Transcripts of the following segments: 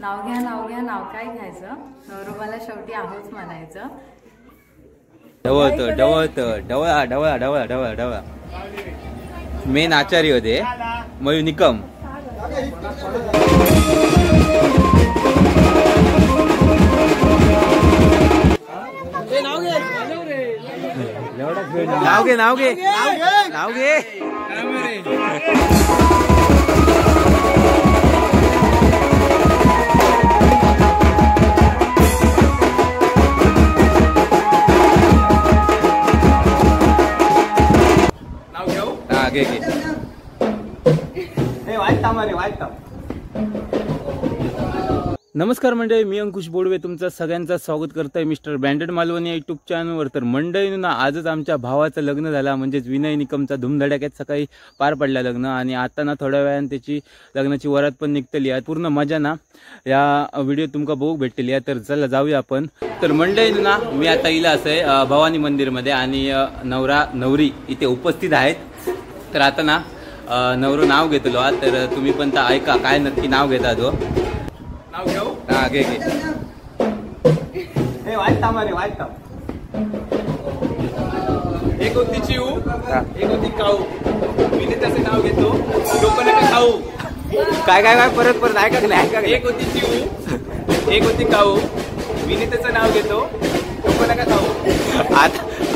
नाव घ्या नाव काय घ्यायचं, नवरोबाला शेवटी आहोच म्हणायचं. ढवळा मेन आचार्य होते मयू निकम. नाव घे नमस्कार मंडळी, मी अंकुश बोडवे तुमचं सगळ्यांचं स्वागत करतोय मिस्टर ब्रँडेड मालवणी यूट्यूब चॅनलवर. तर मंडळी ना, आजच आमच्या भावाचं लग्न झालं, म्हणजेच विनय निकमचा धुमधडाक्यात सकाळी पार पडला लग्न. आणि आता ना थोड्या वेळाने त्याची लग्नाची वरात पण निघतली आहे. पूर्ण मजा ना या व्हिडिओ तुमका बघू भेटली आहे. तर चला जाऊया आपण. तर मंडळी ना, मी आता इला असं भवानी मंदिरमध्ये आणि नवरा नवरी इथे उपस्थित आहेत. तर आता ना नवरं नाव घेतलो, तर तुम्ही पण तर ऐका काय नक्की नाव घेता तो. नाव घेऊ घे एक होती चिऊ, एक होती काऊ. मी त्याचं नाव घेतो, लोक नका खाऊ. काय परत ऐका. एक होती चिऊ, एक होती काऊ. मी त्याचं नाव घेतो, लोक नका खाऊ.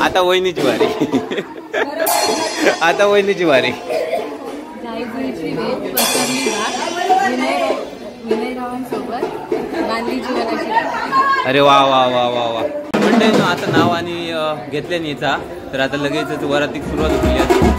आता वहिनीची वारी. अरे वा वा वा वा वा. मंडळी ना, आता नाव आणि घेतल्या न्यायचा. तर आता लगेच वरातीक सुरुवात होती.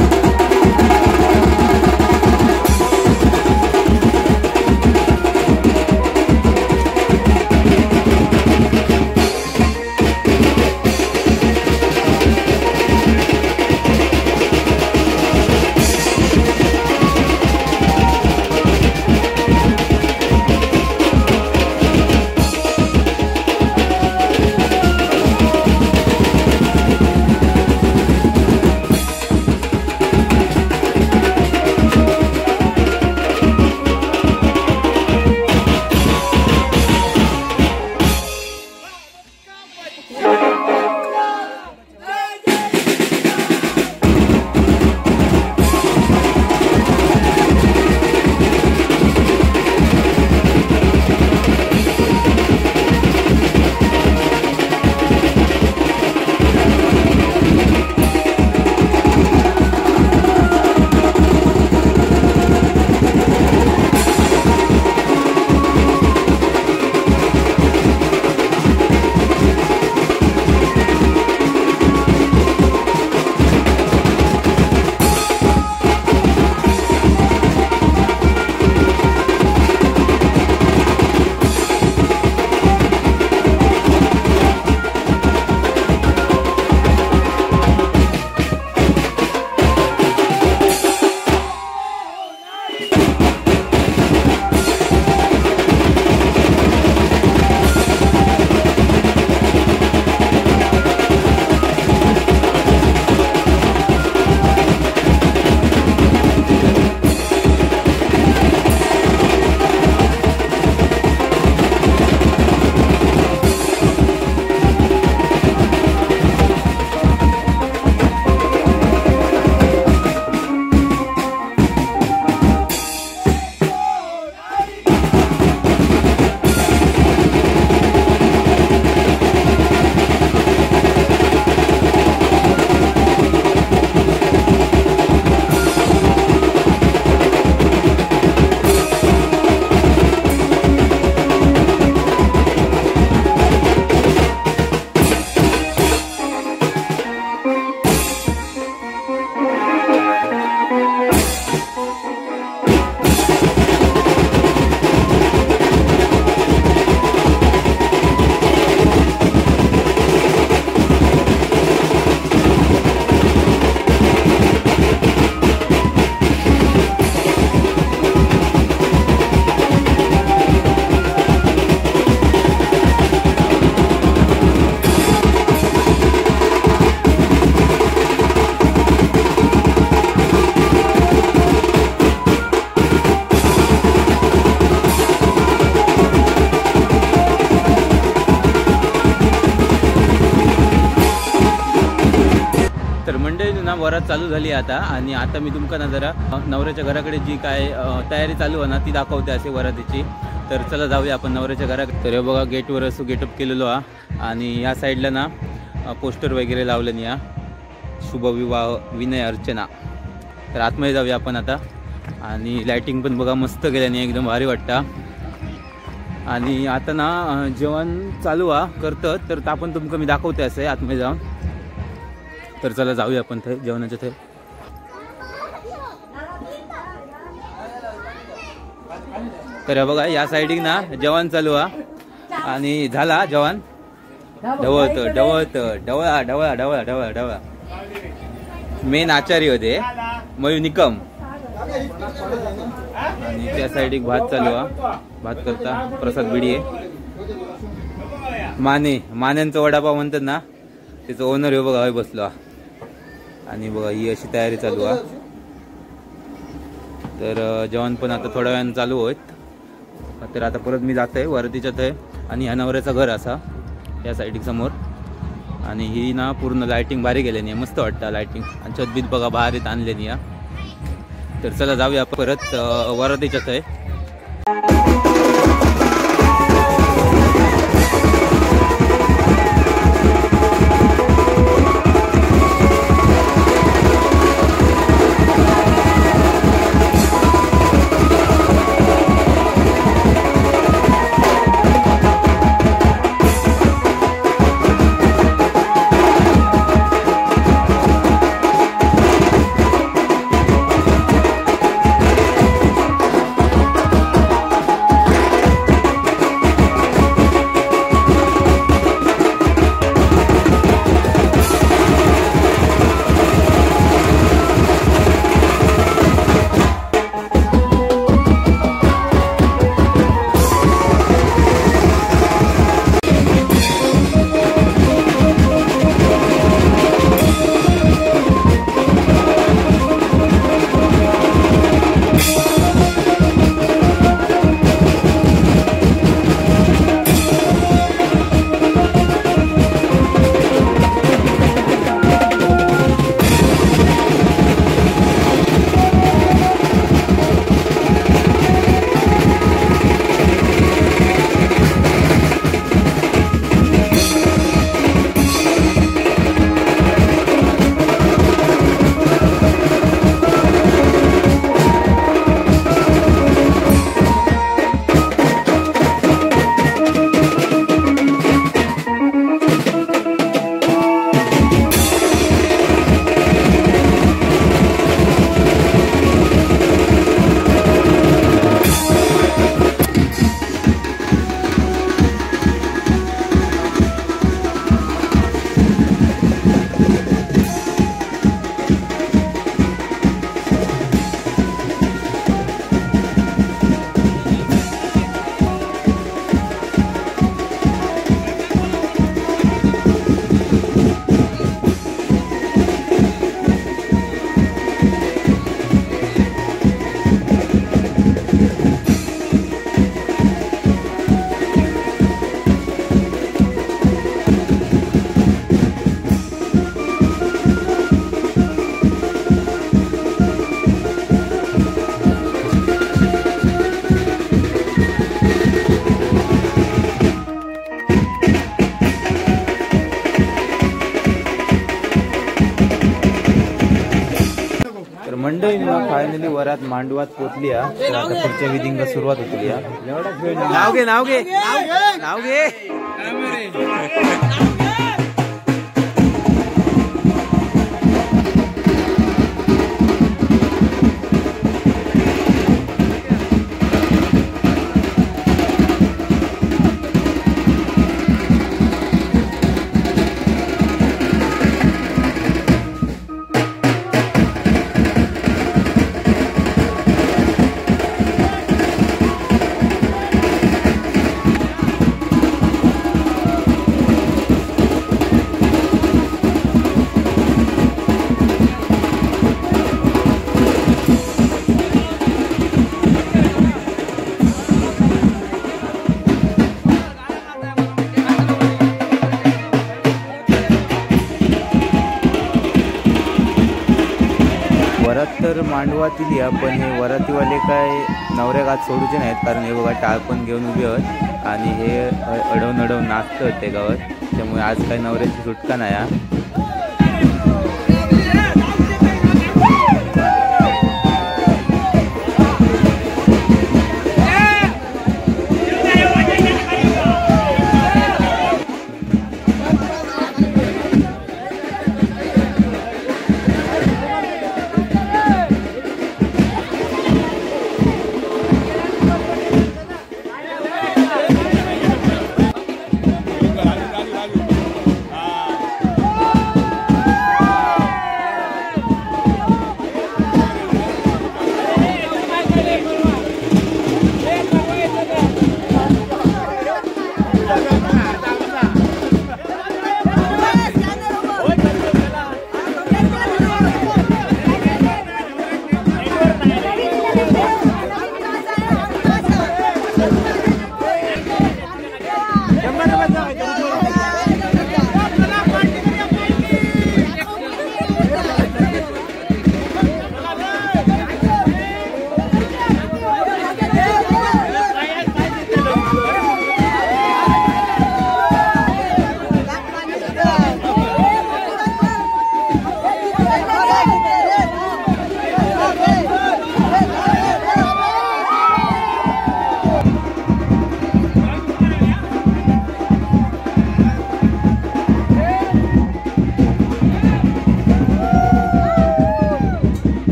मंडळी ना वरात चालू झाली आता, आणि आता मी तुमका ना जरा नवऱ्याच्या घराकडे जी काय तयारी चालू आहे ना ती दाखवते असे वरातीची. तर चला जाऊया आपण नवऱ्याच्या घराकडे. तर हे बघा गेटवर असं गेटअप केलेलो हा, आणि या साईडला ना पोस्टर वगैरे लावलं या शुभविवाह विनय अर्चना. तर आतमध्ये जाऊया आपण आता. आणि लायटिंग पण बघा मस्त केल्याने एकदम भारी वाटतं. आणि आता ना जेवण चालू करतं, तर आपण तुमचं मी दाखवते असं आतमध्ये जाऊन. तर चला जाऊया आपण ते जेवणाच्या ते. तर बघा या साईडिंग ना जेवण चालू आणि झाला जेवण. ढवळत ढवळत ढवळा ढवळा ढवळा ढवळा ढवळा. मेन आचार्य होते मयू निकम, आणि त्या साईडिक भात चालू भात करता प्रसाद बिडिये. मान्यांचा वडापाव म्हणतात ना, त्याचं ओनर हे बघा बसलो. आणि बघा ही अशी तयारी चालू तर जेवण पण आता थोड्या वेळानं चालू होत. तर आता परत मी जात आहे वरतीच्यात आहे, आणि ह्या नवऱ्याचं घर असा या साईडिक समोर. आणि ही ना पूर्ण लायटिंग भारी गेल्यानी, मस्त वाटतं लायटिंग. आणि छतबीत बघा भारीत आणल्यानी या. तर चला जाऊया परत वरतीच्यात आहे. मंडळी फायनली वरात मांडवात पोचली. तर आता पुढच्या विधींना सुरुवात होती. नाव घे नाव घे नाव घे. वरात तर मांडवातील या, पण हे वरातीवाले काय नवऱ्याक आज सोडूचे नाहीत, कारण हे बघा टाळ पण घेऊन उभे आहेत आणि हे अडवून नाचतात ते गावात, त्यामुळे आज काय नवऱ्याची सुटका नाही हा.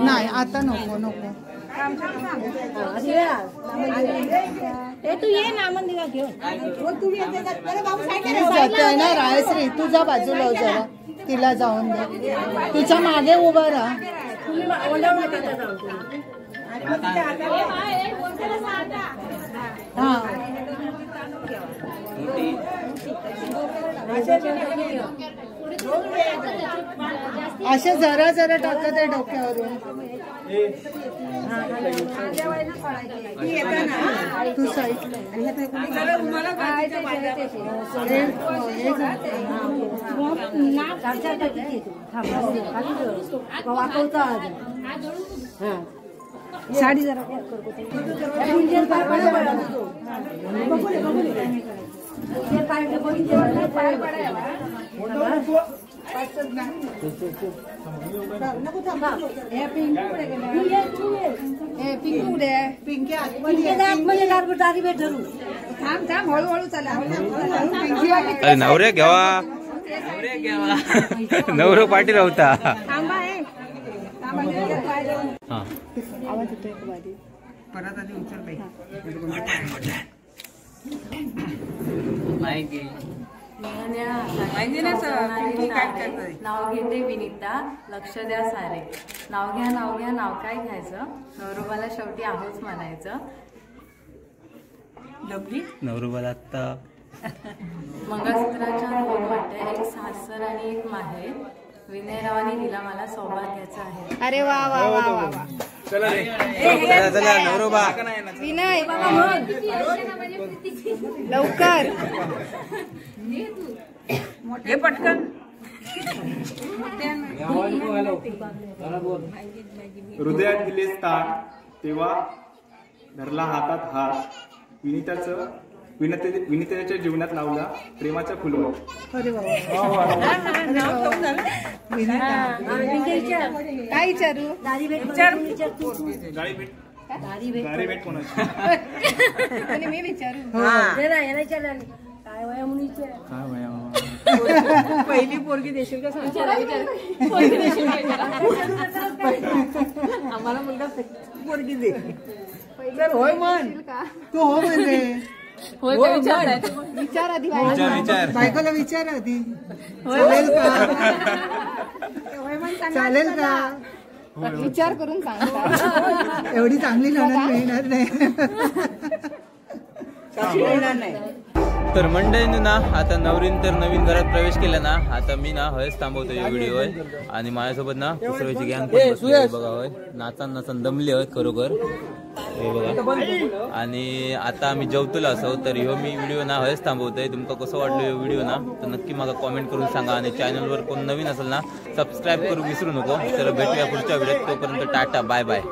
नाही आता नको नको तू ये ना मंदिरात घेऊन जाते ना रायश्री, तुझ्या बाजूला जरा तिला जाऊन दे, तिच्या मागे उभा राहा. हा अशा जरा जरा टाकत आहे डोक्यावरून. तू साईड साडी जरा हळूहळू चला. नवरे घ्यावा नवरो पाठी राहता. आवाज येतोय परत आधी उचल बाई. नाव घेते विनीता, लक्ष द्या सारे. नाव घ्या नाव घ्या नाव काय घ्यायचं, नवरोबाला शेवटी आहोच म्हणायचं. नवरोबाला आता मंगळसूत्राच्या दोन वाट्या, एक सासर आणि एक माहेर. विनयरावांनी दिला मला सौभाग्याचं आहे. अरे वा वा वा वा वा. चला नवरोबा विनय लवकर हे पटकन हृदयात दिले स्थान, तेव्हा धरला हातात हात. विनितेच्या जीवनात लावला प्रेमाचा फुलवा. अरे वा काय विचारू गाडी भेट कोणाची? मी विचारू. काय वया मुलीचे काय वया पहिली पोरगी देशील का सांग. आम्हाला मुलगा पोरगी दे तर होय म्हण. तू हो म्हणजे विचार आधी बायकोला विचार आधी. चालेल का चालेल का विचार करून सांग. एवढी चांगली नणंद मिळणार नाही. मिळणार नाही. तर मंडळीनं ना आता नवरीन तर नवीन घरात प्रवेश केला ना, आता मी ना हयच थांबवतो हे व्हिडिओ आहे आणि माझ्यासोबत ना कुसळ्याची गँग पण बसली आहे बघा होय. नाचन दमले होय खरोखर हे बघा. आणि आता आम्ही जेवतलो असो तर ह्यो मी व्हिडिओ ना हयच थांबवतोय. तुमका कसं वाटलं ह्यो व्हिडिओ ना तर नक्की मला कॉमेंट करून सांगा आणि चॅनलवर कोण नवीन असेल ना सबस्क्राईब करू विसरू नको. तर भेटूया पुढच्या व्हिडिओत. तोपर्यंत टाटा बाय बाय.